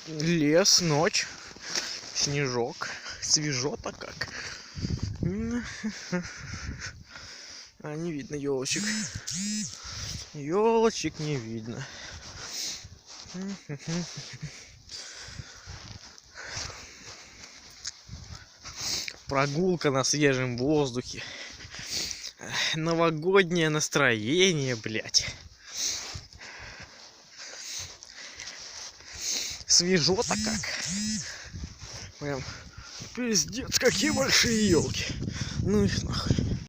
Лес, ночь, снежок, свежо-то как. А не видно елочек. Елочек не видно. Прогулка на свежем воздухе. Новогоднее настроение, блядь. Свежо-то как. Прям пиздец, какие большие елки. Ну их нахуй.